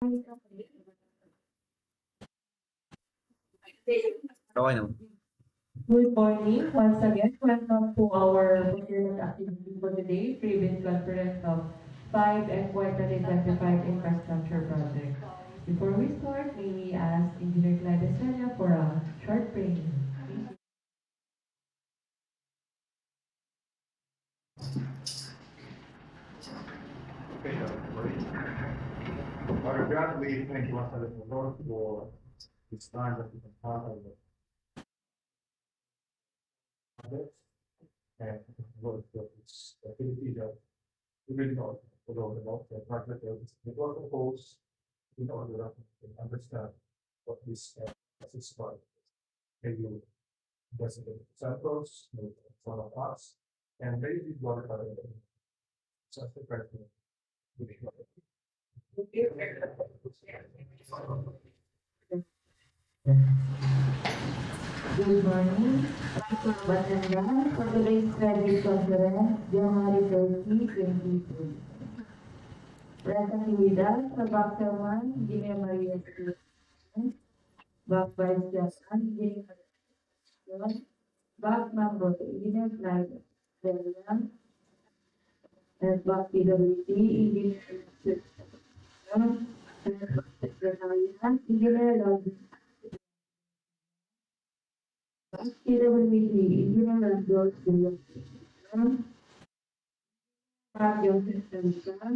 Okay naman. Good morning. Once again, welcome to our procurement activity for today, previous conference of 5 FY 2025 infrastructure project. Before we start, may we ask Engineer Clyde Estrella for a short training. Okay, we thank you once again for this time that we can part of the project and work for this activity that we really know about the project. It was proposed in order that we can understand what this is about. Maybe president Santos, one of us, and maybe one of just the president. Good morning. Barangay for today's credit conference, January 30, 2022. Presently with us, the Bacnotan, Engineer Maria Sudipen, Back Vice Chairman, Engineer Gabriel, Back Member, Engineer Clyde Estrella, and Back PWT, Engineer Sudipen, and Back Secretariat, Engineer Lodge, Back PWT, Engineer Randolph, Back Joseph Taliban,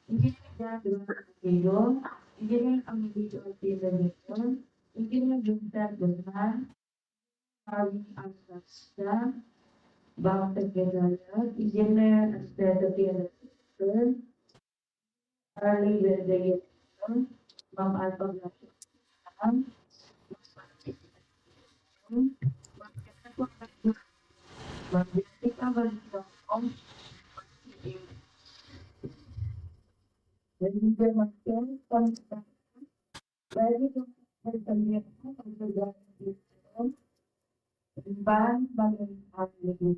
Engineer Gabriel, Engineer Amidito Pinto, Engineer Vincent Guzman, Arvin Alcasta, Bank Secretariat, Engineer Asteto Pinto, Arlie Verdeguet, Bank Alpha Poblacion, Bank Jessica Valentong, Engineer Martin, Constance, Very good Secretariat of the Barrientos, Ban Barangay.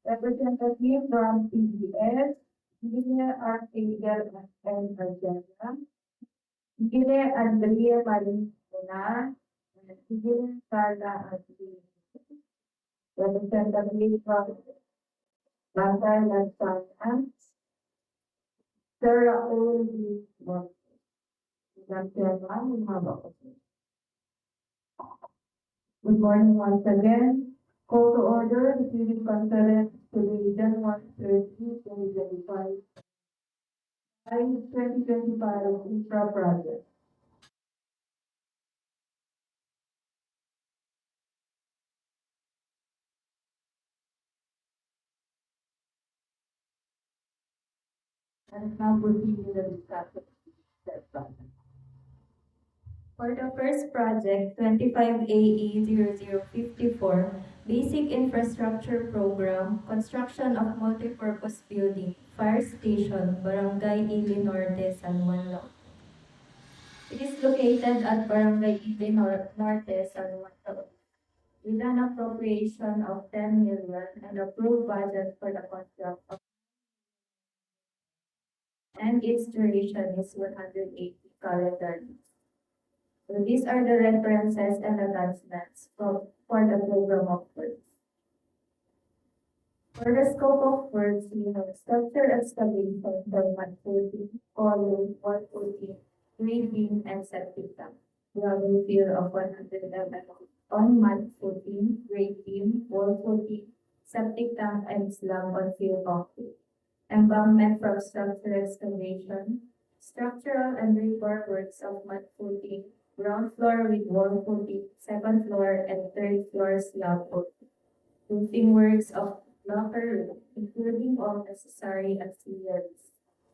Representative from PBS, Engineer Archangel and Arjana, Engineer Andrea Marina, and Engineer Carla Archie. Representative from Barangay Lansana, Sarah Oli Norte. Madam Chairman, we have a Good morning once again. Call to order the city conference today, January 30, 2025. 2025 infra project. And now proceed with the discussion of that project. For the first project, 25AE0054, Basic Infrastructure Program, Construction of Multipurpose Building, Fire Station, Barangay Norte, San Juan, Norte. It is located at Barangay Norte, San Juan, Norte, with an appropriation of 10 million and approved budget for the construct of, and its duration is 180 calendar days. So these are the references and attachments for the program of works. For the scope of works, we have structure excavation, thermal footing, column, wall footing, grading, and septic tank. We have a fill of 100 mm on mud footing, grading, wall footing, septic tank, and slab on fill concrete. Embankment from structure excavation, structural and rebar works of mud footing, ground floor with wall footing, second floor and third floor slab footing. Roofing works of locker room, including all necessary auxiliaries.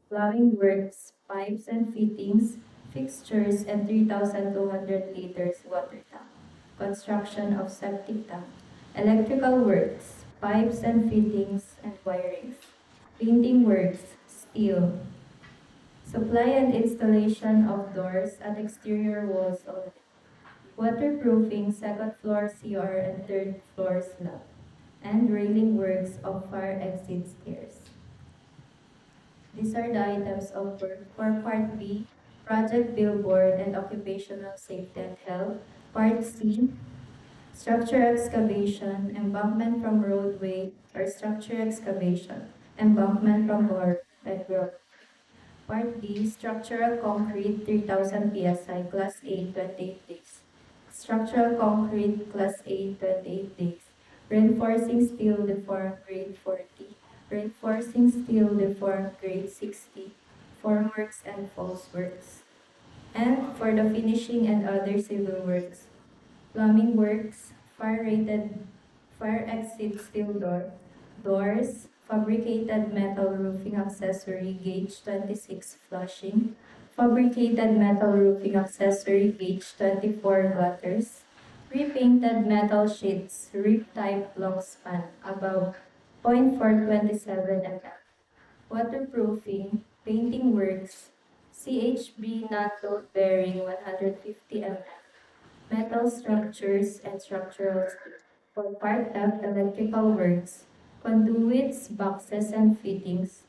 Plumbing works, pipes and fittings, fixtures, and 3,200 liters water tank. Construction of septic tank. Electrical works, pipes and fittings and wirings. Painting works, steel. Supply and installation of doors at exterior walls only. Waterproofing second floor CR and third floor slab. And railing works of fire exit stairs. These are the items of work for Part B, Project Billboard and Occupational Safety and Health. Part C, structure excavation, embankment from roadway or structure excavation, embankment from road. Part D, structural concrete 3000 PSI, Class A, 28 days. Structural concrete, Class A, 28 days. Reinforcing steel deformed, grade 40. Reinforcing steel deformed, grade 60. Formworks and false works. And for the finishing and other civil works, plumbing works, fire exit steel doors, fabricated metal roofing accessory gauge 26 flushing, fabricated metal roofing accessory gauge 24 gutters, repainted metal sheets, rip type long span above 0.427 mm, waterproofing, painting works, CHB non-load bearing 150 mm, metal structures and structural steel. For Part F, electrical works, conduits, boxes and fittings,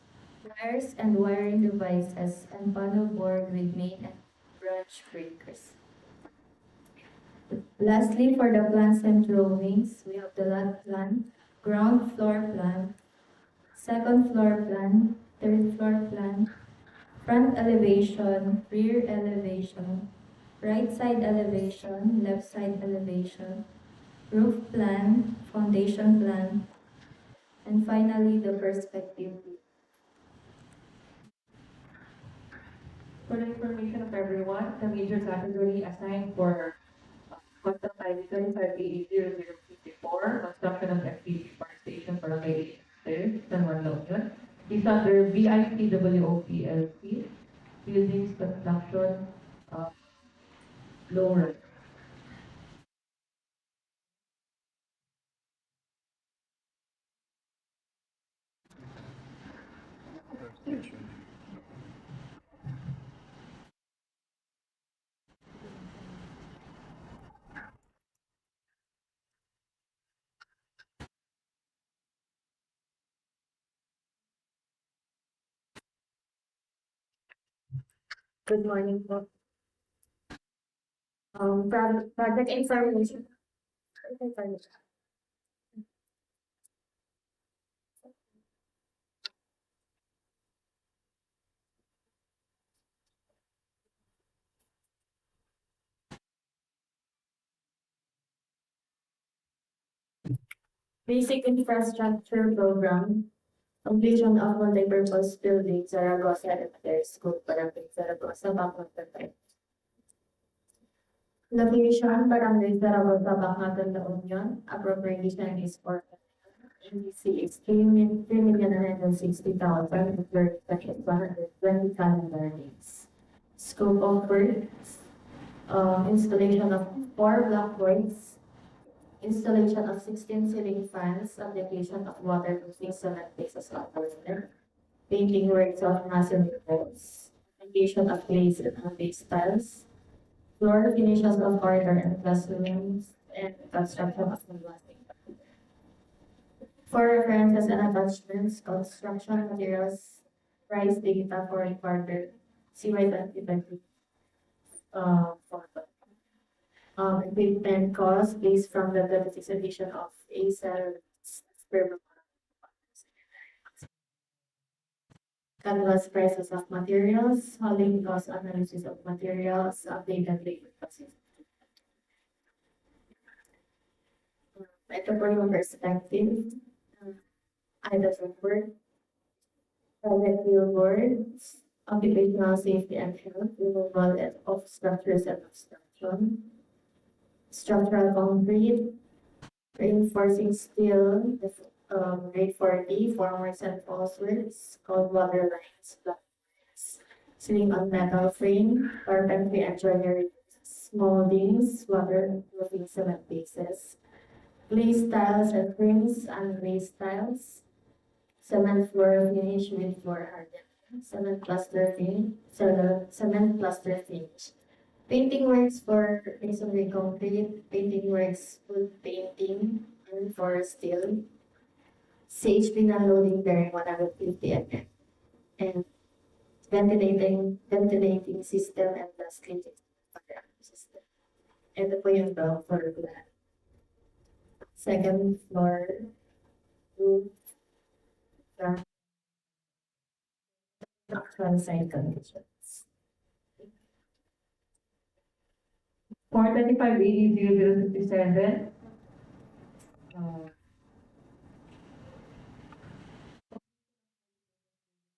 wires and wiring devices, and panel board with main and branch breakers. Lastly, for the plans and drawings, we have the lot plan, ground floor plan, second floor plan, third floor plan, front elevation, rear elevation, right side elevation, left side elevation, roof plan, foundation plan, and finally the perspective view. For the information of everyone, the major category assigned for Quantum 525 construction of FPG Park Station for Barangay San Juan La Union, is under BIPWOPLC, Buildings Construction, uh, Lower. Good morning po. Project information. Basic infrastructure program, completion of multipurpose building, Zaragoza Elementary School, Barangay Zaragoza, Bacnotan. Location, Barangay Zaragoza, Bacnotan, La Union. Appropriation is for NDC is 3,960,000, third section 120 calendar days. Scope of works, installation of 4 blackboards, installation of 16 ceiling fans, application of waterproofing cement bases of water, painting works of masonry walls, application of glaze and base tiles, floor finishes of corridor and classrooms, and construction of the blasting. For references and attachments, construction materials, price data for quarter CY 2020. For equipment cost based from the 26th edition of ACEL per canvas prices of materials, hauling cost analysis of materials, updated labor costs. Ito po yung perspective. Items of work, project billboards, occupational safety and health, removal of structures and obstruction, structural concrete, reinforcing steel, grade 40, formworks and false works, cold water lines, blackboards, ceiling on metal frame, carpentry and joinery, moldings, waterproofing cement bases, glaze tiles and frames, unglazed tiles, cement floor finish with floor hardening, cement plaster finish. Painting works for masonry concrete, painting works wood painting, and for steel. CHP non-loading bearing 150 mm. And ventilating system, and lastly, fire alarm system. Ito po yung ground floor plan. Second floor, roof, ground, actual site conditions. For 2580-057,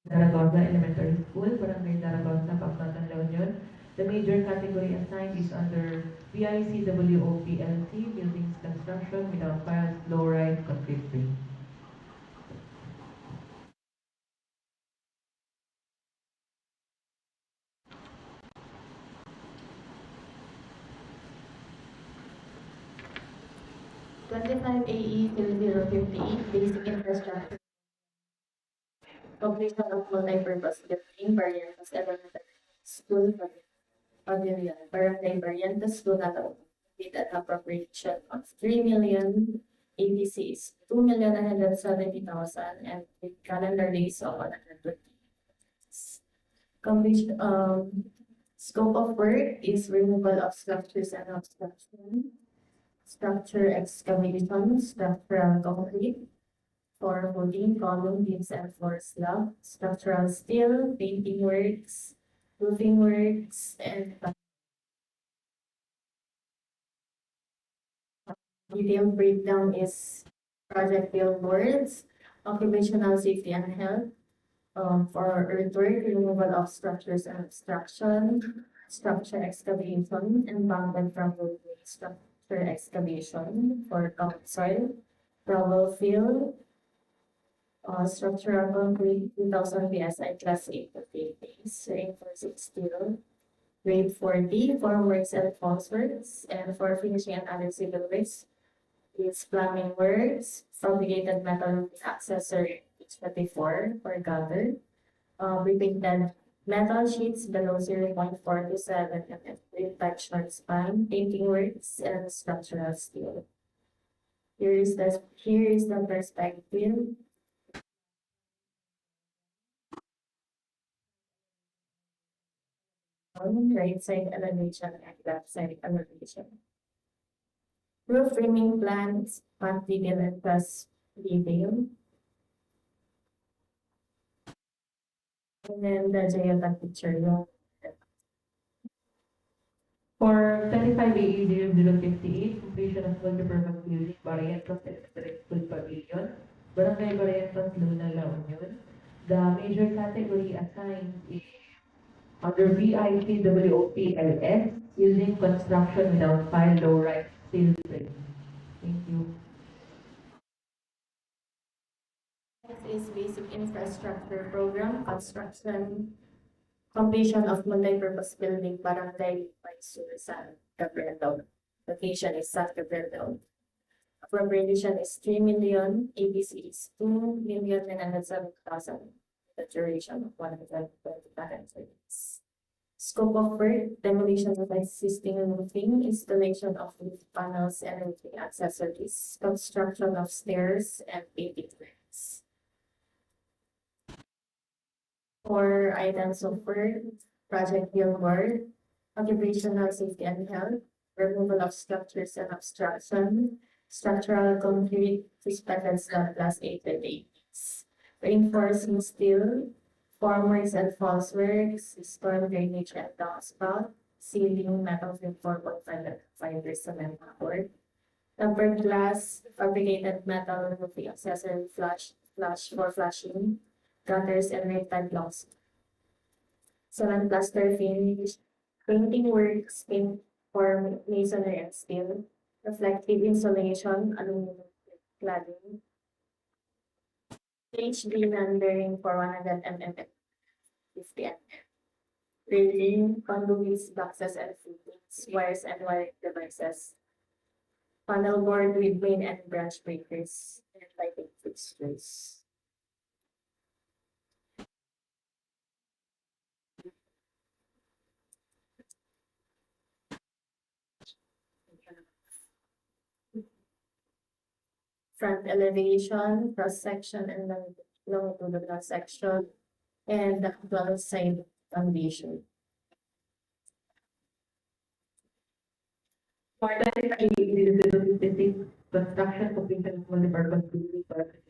Zaragoza Elementary School, Barangay Zaragoza, Bacnotan, La Union. The major category assigned is under BICWOPLC, Buildings Construction without files, low-rise, concrete-free. Twenty-five AE 0058, basic infrastructure. Completion of multi-purpose building, Barrientos Elementary School, Pavilion, Barangay Barrientos, Lunalo, with an appropriation of 3,000,000, ABCs 2,170,000, and with calendar days of 120. Completion, scope of work is removal of structures and obstruction, structure excavation, structural concrete, for footing, column, beams, and floor slab, structural steel, painting works, roofing works, and detailed breakdown is project billboards, occupational safety and health, for earthwork, removal of structures and obstruction, structure excavation, embankment from roadway, structure excavation for common soil, gravel fill, structural concrete 2000 PSI class 8 to 8 days, reinforcing steel, grade 40, formworks and false works, and for finishing and other civil works, is plumbing works, fabricated metal accessory 24 for gutter, repainted metal sheets below 0.427 mm with type short span, painting works, and structural steel. Here is the perspective. Right side elevation and left side elevation. Roof framing plans, part detail and plus detail. And then the geotech picture. For 25AE-0058, completion of multipurpose building, Barrientos Electric School Pavilion, Barangay Barrientos, Luna, La Union. The major category assigned is under BICWOPLS, using construction without file, low-rise, steel frame. Thank you. Next is basic infrastructure program, construction, completion of multi-purpose building, Barangay Lipay, San Gabriel. Location is San Gabriel. Appropriation is 3,000,000, ABC is 2,907,000, the duration of 120 days. Scope of work, demolition of existing roofing, installation of roof panels and roofing accessories, construction of stairs, and painting works. For items of work, project billboard, occupational safety and health, removal of structures and obstruction, structural concrete, suspended slab plus 8 and 8. Reinforcing steel, formworks and false works, storm drainage and downspout, ceiling, metal frame 4.5 fiber cement board, tempered glass, fabricated metal roofing accessory flush for flushing, gutters and rectangle blocks. Cement plaster finish, painting works, paint for masonry and steel, reflective insulation, aluminum cladding, HD non-bearing for 100 mm, 50 mm. Railing, conduits, boxes and fittings, wires and wiring devices. Panel board with main and branch breakers, and lighting fixtures. Front elevation, cross section, and longitudinal section, and the actual site foundation. For that, I needed to do specific construction completion of multi-purpose building project.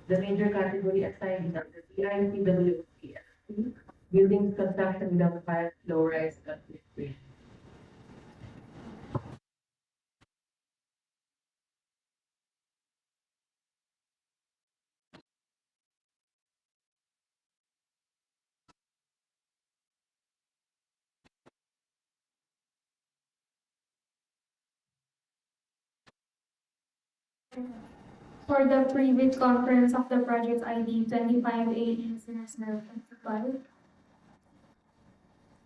The major category assigned is under DPWH, buildings construction without fire, low-rise construction. For the previous conference of the project ID 25A005,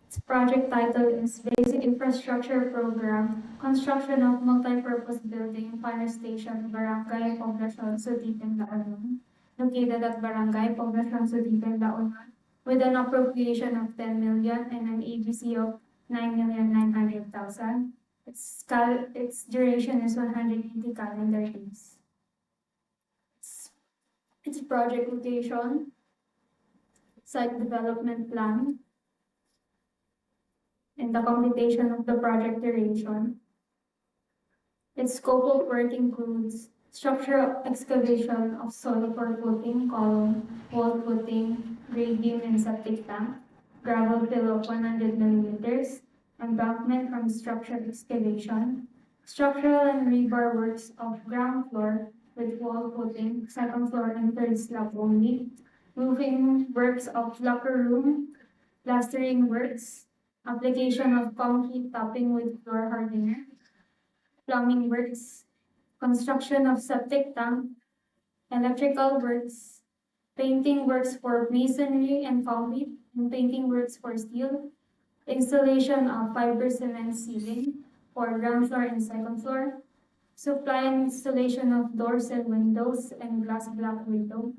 its project title is Basic Infrastructure Program, Construction of Multipurpose Building, Fire Station, Barangay, Poblacion, Sudipen, located at Barangay, Poblacion, Sudipen, with an appropriation of 10 million and an ABC of 9,900,000. Its duration is 180 calendar days. Its project location, site development plan, and the computation of the project duration. Its scope of work includes structural excavation of soil for footing, column, wall footing, grade beam and septic tank, gravel fill of 100 millimeters, embankment from structural excavation, structural and rebar works of ground floor with wall footing, second floor and third slab only, roofing works of locker room, plastering works, application of concrete topping with floor hardener, plumbing works, construction of septic tank, electrical works, painting works for masonry and concrete, and painting works for steel, installation of fiber cement ceiling for ground floor and second floor, supply and installation of doors and windows and glass block window,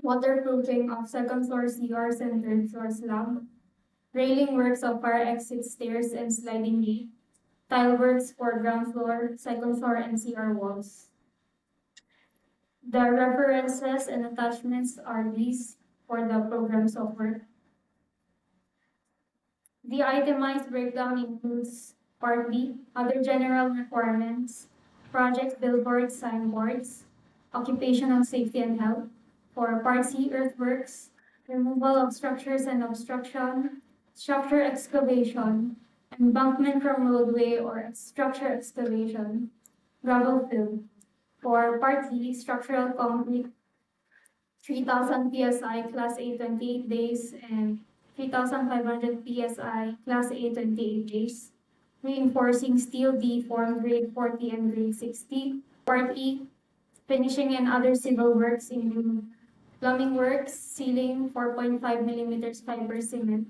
waterproofing of second floor CRs and third floor slab, railing works of fire exit stairs and sliding gate, tile works for ground floor, second floor, and CR walls. The references and attachments are these for the program software. The itemized breakdown includes Part B, other general requirements, project billboards, signboards, occupational safety and health. For Part C, earthworks, removal of structures and obstruction, structure excavation, embankment from roadway or structure excavation, gravel fill. For Part D, structural concrete, 3,000 psi Class A 28 days and 3,500 psi Class A 28 days. Reinforcing steel D form grade 40 and grade 60. Part E, finishing and other civil works include plumbing works, ceiling 4.5 millimeters fiber cement,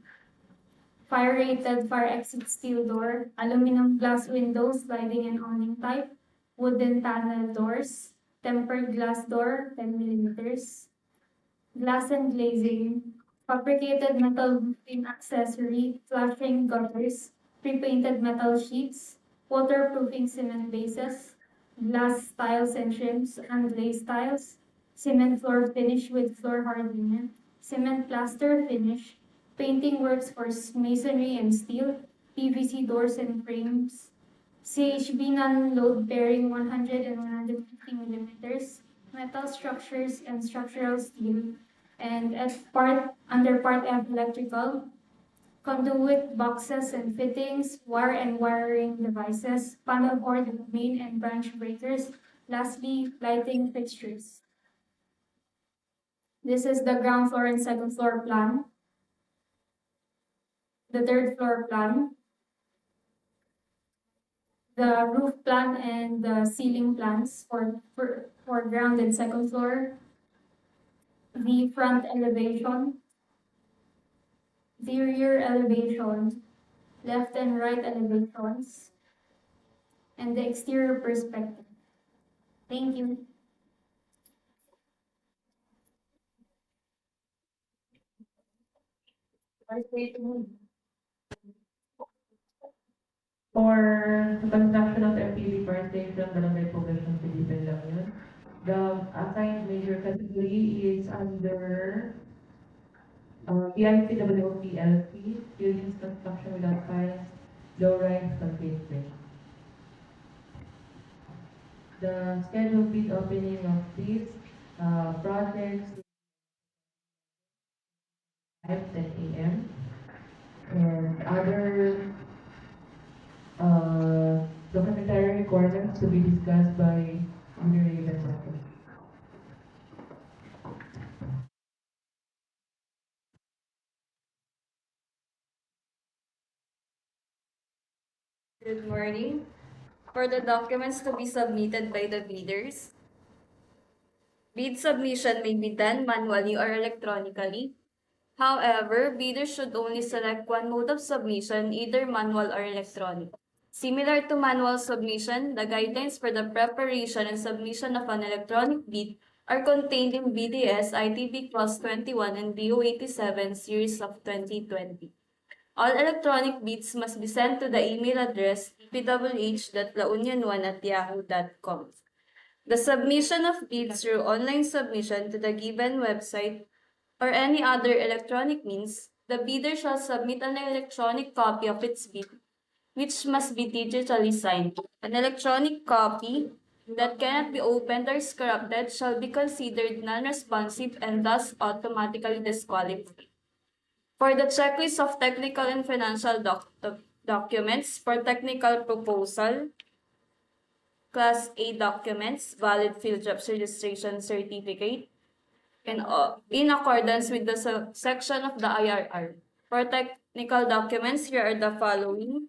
fire-rated fire exit steel door, aluminum glass windows, sliding and awning type, wooden panel doors, tempered glass door 10 millimeters, glass and glazing, fabricated metal roofing accessory, flashing gutters, pre-painted metal sheets, waterproofing cement bases, glass tiles and trims, and glaze tiles, cement floor finish with floor hardening, cement plaster finish, painting works for masonry and steel, PVC doors and frames, CHB non-load bearing 100 and 150 millimeters, metal structures and structural steel, and under Part F electrical, conduit boxes and fittings, wire and wiring devices, panel board with main and branch breakers, lastly, lighting fixtures. This is the ground floor and second floor plan, the third floor plan, the roof plan and the ceiling plans for ground and second floor, the front elevation, the rear elevation, left and right elevations, and the exterior perspective. Thank you. For the construction of MPV fire station, Barangay Poblacion, Sudipen lang yun. The assigned major category is under BIPWOPLP, Buildings Construction Without Files, Low Rise Concrete Frame. The scheduled bid opening of these projects at 10 a.m. and other documentary requirements to be discussed by Gabriel and Juan. Good morning. For the documents to be submitted by the bidders, bid submission may be done manually or electronically. However, bidders should only select one mode of submission, either manual or electronic. Similar to manual submission, the guidelines for the preparation and submission of an electronic bid are contained in BDS ITB Clause 21 and DO 87 Series of 2020. All electronic bids must be sent to the email address dpwh.launion1@yahoo.com. The submission of bids through online submission to the given website or any other electronic means, the bidder shall submit an electronic copy of its bid, which must be digitally signed. An electronic copy that cannot be opened or corrupted shall be considered non-responsive and thus automatically disqualified. For the checklist of technical and financial documents, for technical proposal, Class A documents, valid field jobs registration certificate, in accordance with the section of the IRR. For technical documents, here are the following.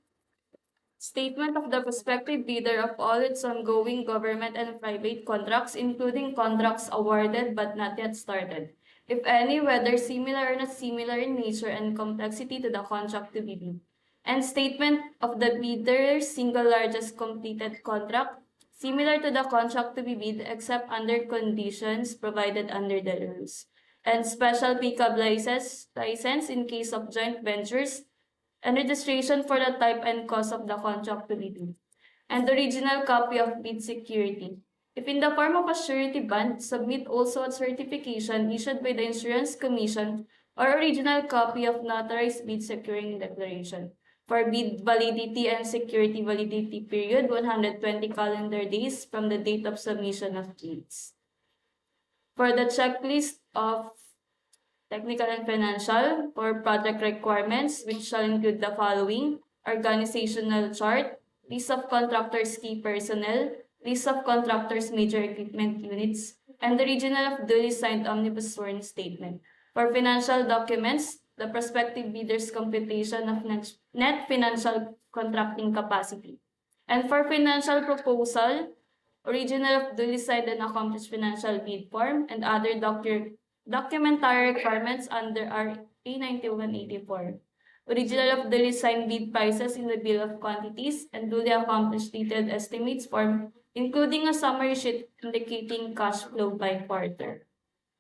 Statement of the prospective bidder of all its ongoing government and private contracts, including contracts awarded but not yet started, if any, whether similar or not similar in nature and complexity to the contract to be bid. And statement of the bidder's single largest completed contract, similar to the contract to be bid except under conditions provided under the rules. And special pickup license in case of joint ventures, and registration for the type and cost of the contract to be bid, and the original copy of bid security. If in the form of a surety bond, submit also a certification issued by the Insurance Commission or original copy of notarized bid securing declaration. For bid validity and security validity period, 120 calendar days from the date of submission of bids. For the checklist of technical and financial, for project requirements, which shall include the following: organizational chart, list of contractors' key personnel, list of contractors' major equipment units, and the original of duly signed omnibus sworn statement. For financial documents, the prospective bidder's computation of net financial contracting capacity. And for financial proposal, original of duly signed and accomplished financial bid form, and other documentary requirements under RA 9184. Original of duly signed bid prices in the bill of quantities, and duly accomplished detailed estimates form, including a summary sheet indicating cash flow by quarter.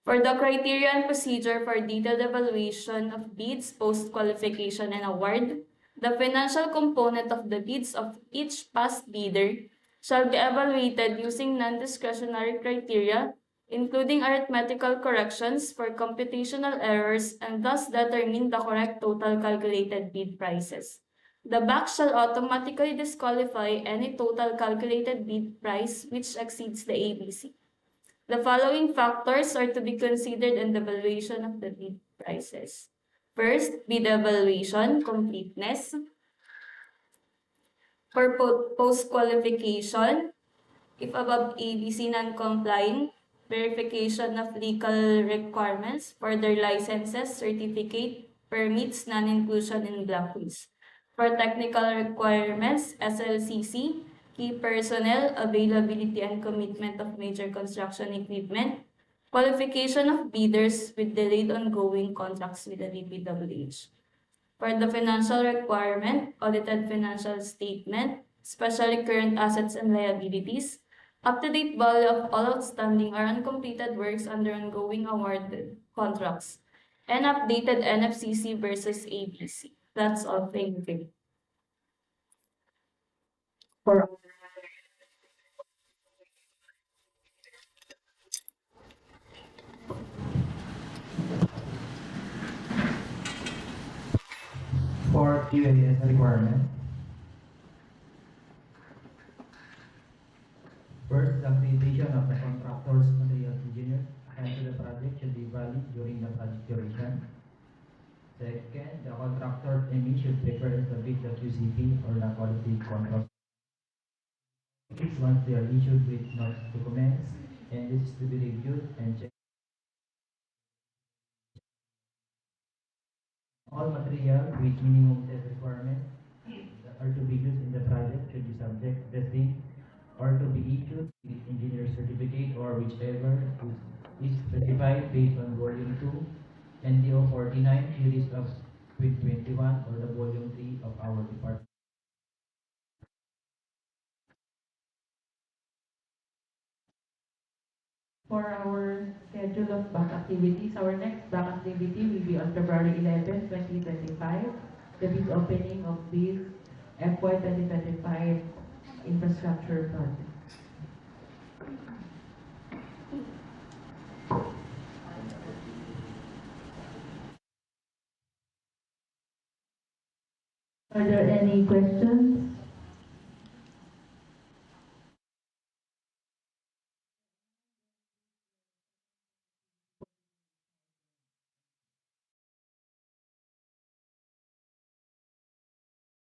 For the criteria and procedure for detailed evaluation of bids, post-qualification, and award, the financial component of the bids of each past bidder shall be evaluated using non-discretionary criteria, including arithmetical corrections for computational errors, and thus determine the correct total calculated bid prices. The BAC shall automatically disqualify any total calculated bid price which exceeds the ABC. The following factors are to be considered in the valuation of the bid prices. First, bid evaluation, completeness. For post-qualification, if above ABC non-complying, verification of legal requirements for their licenses, certificate, permits, non-inclusion in blacklist. For technical requirements, SLCC, key personnel, availability and commitment of major construction equipment, qualification of bidders with delayed ongoing contracts with the DPWH. For the financial requirement, audited financial statement, especially current assets and liabilities, up-to-date value of all outstanding or uncompleted works under ongoing awarded contracts, and updated NFCC versus ABC. That's all. Thank you. For source material engineer assigned to the project should be valid during the project duration. Second, the contractor ME should prepare and submit the QCP or the quality control. Once they are issued with notes documents, and this is to be reviewed and checked. All material with minimum test requirements that are to be used in the project should be subject to testing or to be issued with engineer certificate or whichever is specified based on volume 2 and DEO 49 series of 2021 or the volume 3 of our department. For our schedule of back activities, our next back activity will be on February 11, 2025, the bid opening of this FY 2025 infrastructure project.